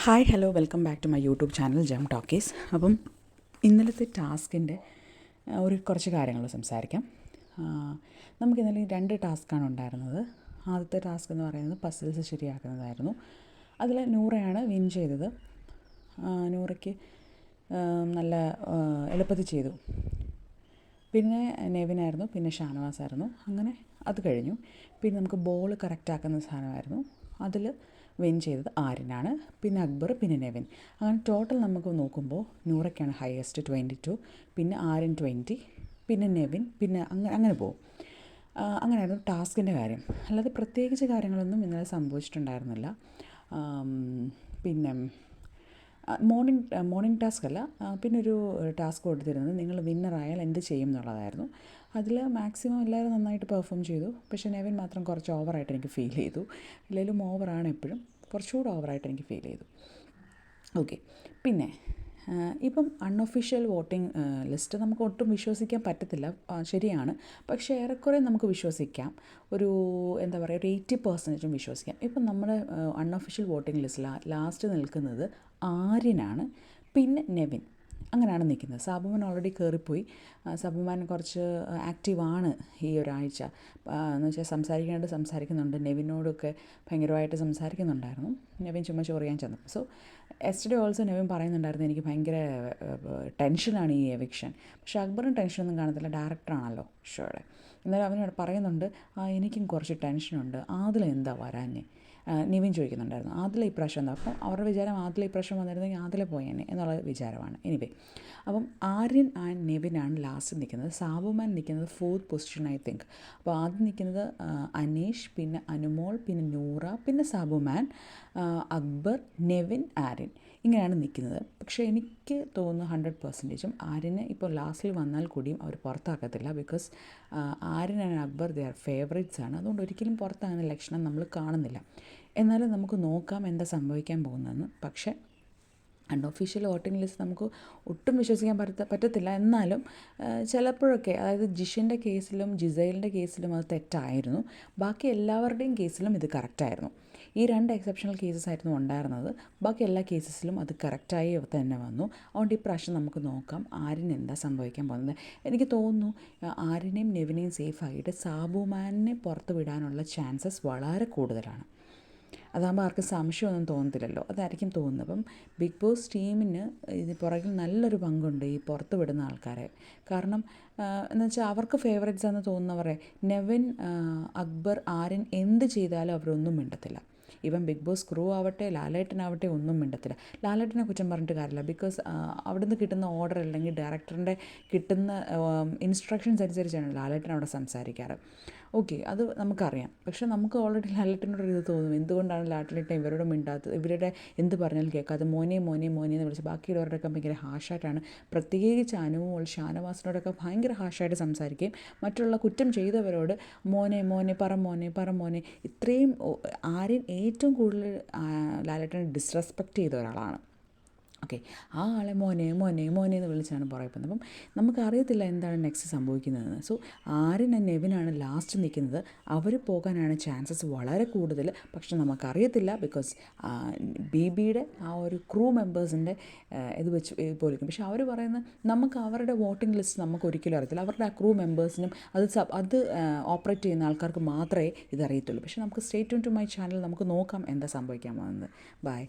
Hi hello welcome back to my YouTube channel Jam Talkies. അപ്പം ഇന്നലത്തെ ടാസ്കിൻ്റെ കുറച്ച് കാര്യങ്ങൾ സംസാരിക്കാം. നമുക്ക് ഇന്നലെ 2 ടാസ്ക്കാണ് ഉണ്ടായിരുന്നത്. ആദ്യത്തെ ടാസ്ക് എന്ന് പറയുന്നത് പസിൽസ് ശരിയാക്കുന്നതായിരുന്നു. അതിൽ നൂറയാണ് വിൻ ചെയ്തത്. നൂറയ്ക്ക് നല്ല എളുപ്പത്തിൽ ചെയ്തു. പിന്നെ നെവിനായിരുന്നു, പിന്നെ ഷാനവാസായിരുന്നു. അങ്ങനെ അത് കഴിഞ്ഞു. പിന്നെ നമുക്ക് ബോൾ കറക്റ്റാക്കുന്ന സാധനമായിരുന്നു. അതിൽ വിൻ ചെയ്തത് ആര്യനാണ്, പിന്നെ അക്ബർ, പിന്നെ നെവിൻ. അങ്ങനെ ടോട്ടൽ നമുക്ക് നോക്കുമ്പോൾ നൂറയ്ക്കാണ് ഹയസ്റ്റ് 22, പിന്നെ ആര്യൻ 20, പിന്നെ നെവിൻ, പിന്നെ അങ്ങനെ പോകും. അങ്ങനെയായിരുന്നു ടാസ്കിൻ്റെ കാര്യം. അല്ലാതെ പ്രത്യേകിച്ച് കാര്യങ്ങളൊന്നും ഇന്നലെ സംഭവിച്ചിട്ടുണ്ടായിരുന്നില്ല. പിന്നെ മോർണിംഗ് ടാസ്ക് അല്ല, പിന്നെ ഒരു ടാസ്ക് കൊടുത്തിരുന്നത് നിങ്ങൾ വിന്നറായാൽ എന്ത് ചെയ്യും എന്നുള്ളതായിരുന്നു. അതിൽ മാക്സിമം എല്ലാവരും നന്നായിട്ട് പെർഫോം ചെയ്തു. പക്ഷേ നെവിൻ മാത്രം കുറച്ച് ഓവറായിട്ട് എനിക്ക് ഫീൽ ചെയ്തു. എല്ലാവരും ഓവറാണ് എപ്പോഴും, കുറച്ചുകൂടെ ഓവറായിട്ട് എനിക്ക് ഫീൽ ചെയ്തു. ഓക്കെ, പിന്നെ ഇപ്പം അൺഒഫീഷ്യൽ വോട്ടിംഗ് ലിസ്റ്റ് നമുക്ക് ഒട്ടും വിശ്വസിക്കാൻ പറ്റത്തില്ല, ശരിയാണ്. പക്ഷേ ഏറെക്കുറെ നമുക്ക് വിശ്വസിക്കാം. ഒരു എന്താ പറയുക, ഒരു 80% വിശ്വസിക്കാം. ഇപ്പം നമ്മുടെ അൺഒഫീഷ്യൽ വോട്ടിംഗ് ലിസ്റ്റിൽ ലാസ്റ്റ് നിൽക്കുന്നത് ആര്യനാണ്, പിന്നെ നെവിൻ, അങ്ങനെയാണ് നിൽക്കുന്നത്. സാബുമാൻ ഓൾറെഡി കയറിപ്പോയി. സാബുമാൻ കുറച്ച് ആക്റ്റീവാണ് ഈ ഒരാഴ്ച. എന്ന് വെച്ചാൽ സംസാരിക്കുന്നുണ്ട്. നെവിനോടൊക്കെ ഭയങ്കരമായിട്ട് സംസാരിക്കുന്നുണ്ടായിരുന്നു. നെവിൻ ചുമ്മാ ചൊറിയാൻ ചെന്നു. സോ യെസ്റ്റർഡേ ഓൾസോ നെവിൻ പറയുന്നുണ്ടായിരുന്നു എനിക്ക് ഭയങ്കര ടെൻഷനാണ് ഈ എവിക്ഷൻ. പക്ഷേ അക്ബറിന് ടെൻഷനൊന്നും കാണത്തില്ല, ഡയറക്ടറാണല്ലോ ഷോയുടെ. എന്നാലും അവനോട് പറയുന്നുണ്ട് എനിക്കും കുറച്ച് ടെൻഷനുണ്ട്, ആദിലെന്താ വരാഞ്ഞേ. നിവിൻ ചോദിക്കുന്നുണ്ടായിരുന്നു ആദില ഇപ്രാവശ്യം എന്താ. അപ്പം അവരുടെ വിചാരം ആദില ഇപ്രാവശ്യം വന്നിരുന്നെങ്കിൽ ആദില പോയേനെ എന്നുള്ള വിചാരമാണ്. എനിവേ, അപ്പം ആര്യൻ ആൻഡ് നെവിനാണ് ലാസ്റ്റ് നിൽക്കുന്നത്. സാബുമാൻ നിൽക്കുന്നത് 4th പൊസിഷൻ ഐ തിങ്ക്. അപ്പോൾ ആദ്യം നിൽക്കുന്നത് അനീഷ്, പിന്നെ അനുമോൾ, പിന്നെ നൂറ, പിന്നെ സാബുമാൻ, അക്ബർ, നെവിൻ, ആര്യൻ, ഇങ്ങനെയാണ് നിൽക്കുന്നത്. പക്ഷേ എനിക്ക് തോന്നുന്നു 100%ഉം ആര്യന് ഇപ്പോൾ ലാസ്റ്റിൽ വന്നാൽ കൂടിയും അവർ പുറത്താക്കത്തില്ല. Because Aryan and Akbar they are favourites ആണ്. അതുകൊണ്ട് ഒരിക്കലും പുറത്താകുന്ന ലക്ഷണം നമ്മൾ കാണുന്നില്ല. എന്നാലും നമുക്ക് നോക്കാം എന്താ സംഭവിക്കാൻ പോകുന്നതെന്ന്. പക്ഷേ അൺഒഫീഷ്യൽ വോട്ടിംഗ് ലിസ്റ്റ് നമുക്ക് ഒട്ടും വിശ്വസിക്കാൻ പറ്റത്തില്ല. എന്നാലും ചിലപ്പോഴൊക്കെ, അതായത് ജിഷിൻ്റെ കേസിലും ജിസൈലിൻ്റെ കേസിലും അത് തെറ്റായിരുന്നു. ബാക്കി എല്ലാവരുടെയും കേസിലും ഇത് കറക്റ്റായിരുന്നു. ഈ 2 എക്സെപ്ഷണൽ കേസസ് ആയിരുന്നു ഉണ്ടായിരുന്നത്. ബാക്കി എല്ലാ കേസസിലും അത് കറക്റ്റായി തന്നെ വന്നു. അതുകൊണ്ട് ഇപ്രാവശ്യം നമുക്ക് നോക്കാം ആര്യന് എന്താ സംഭവിക്കാൻ പോകുന്നത്. എനിക്ക് തോന്നുന്നു ആര്യനെയും നെവിനെയും സേഫായിട്ട് സാബുമാനെ പുറത്ത് വിടാനുള്ള ചാൻസസ് വളരെ കൂടുതലാണ്. അതാകുമ്പോൾ ആർക്കും സംശയമൊന്നും തോന്നത്തില്ലല്ലോ, അതായിരിക്കും തോന്നുന്നത്. അപ്പം ബിഗ് ബോസ് ടീമിന് ഇത് പുറകിൽ നല്ലൊരു പങ്കുണ്ട് ഈ പുറത്ത് വിടുന്ന ആൾക്കാരെ. കാരണം എന്ന് വെച്ചാൽ അവർക്ക് ഫേവറേറ്റ്സ് ആണെന്ന് തോന്നുന്നവരെ നെവിൻ, അക്ബർ, ആര്യൻ എന്ത് ചെയ്താലും അവരൊന്നും മിണ്ടത്തില്ല. ഈവൻ ബിഗ് ബോസ് ക്രൂ ആവട്ടെ, ലാലേട്ടനാവട്ടെ, ഒന്നും മിണ്ടത്തില്ല. ലാലേട്ടനെ കുറ്റം പറഞ്ഞിട്ട് കാര്യമില്ല. ബിക്കോസ് അവിടുന്ന് കിട്ടുന്ന ഓർഡർ അല്ലെങ്കിൽ ഡയറക്ടറിൻ്റെ കിട്ടുന്ന ഇൻസ്ട്രക്ഷൻസ് അനുസരിച്ചാണ് ലാലേട്ടൻ അവിടെ സംസാരിക്കാറ്. ഓക്കെ, അത് നമുക്കറിയാം. പക്ഷേ നമുക്ക് ഓൾറെഡി ലാലേട്ടനോടൊരു ഇത് തോന്നും, എന്തുകൊണ്ടാണ് ലാലേട്ടൻ ഇവരോട് മിണ്ടാത്തത്, ഇവരുടെ എന്ത് പറഞ്ഞാലും കേൾക്കാതെ മോനെ മോനെ മോനെ എന്ന് വിളിച്ച് ബാക്കിയുള്ളവരുടെയൊക്കെ ഭയങ്കര ഹാഷായിട്ടാണ്, പ്രത്യേകിച്ച് അനുമോൾ ഷാനവാസിനോടൊക്കെ ഭയങ്കര ഹാഷായിട്ട് സംസാരിക്കുകയും മറ്റുള്ള കുറ്റം ചെയ്തവരോട് മോനെ മോനെ പറ മോനെ ഇത്രയും. ആര്യൻ ഏറ്റവും കൂടുതൽ ലാലേട്ടനെ ഡിസ്റെസ്പെക്റ്റ് ചെയ്ത ഒരാളാണ്. ഓക്കെ, ആ ആളെ മോനെ മോനെ മോനെ എന്ന് വിളിച്ചാണ് പറയുന്നത്. അപ്പം നമുക്കറിയത്തില്ല എന്താണ് നെക്സ്റ്റ് സംഭവിക്കുന്നതെന്ന്. സോ ആര്യൻ ആൻഡ് നെവിനാണ് ലാസ്റ്റ് നിൽക്കുന്നത്. അവർ പോകാനാണ് ചാൻസസ് വളരെ കൂടുതൽ. പക്ഷെ നമുക്കറിയത്തില്ല, ബിക്കോസ് ബിയുടെ ആ ഒരു ക്രൂ മെമ്പേഴ്സിൻ്റെ ഇത് വെച്ച് പോലിരിക്കും. പക്ഷെ അവർ പറയുന്നത് നമുക്ക് അവരുടെ വോട്ടിംഗ് ലിസ്റ്റ് നമുക്ക് ഒരിക്കലും അറിയത്തില്ല. അവരുടെ ആ ക്രൂ മെമ്പേഴ്സിനും അത് ഓപ്പറേറ്റ് ചെയ്യുന്ന ആൾക്കാർക്ക് മാത്രമേ ഇതറിയത്തുള്ളൂ. പക്ഷെ നമുക്ക് stay tune to my channel, നമുക്ക് നോക്കാം എന്താ സംഭവിക്കാൻ പോകുന്നത്. ബൈ.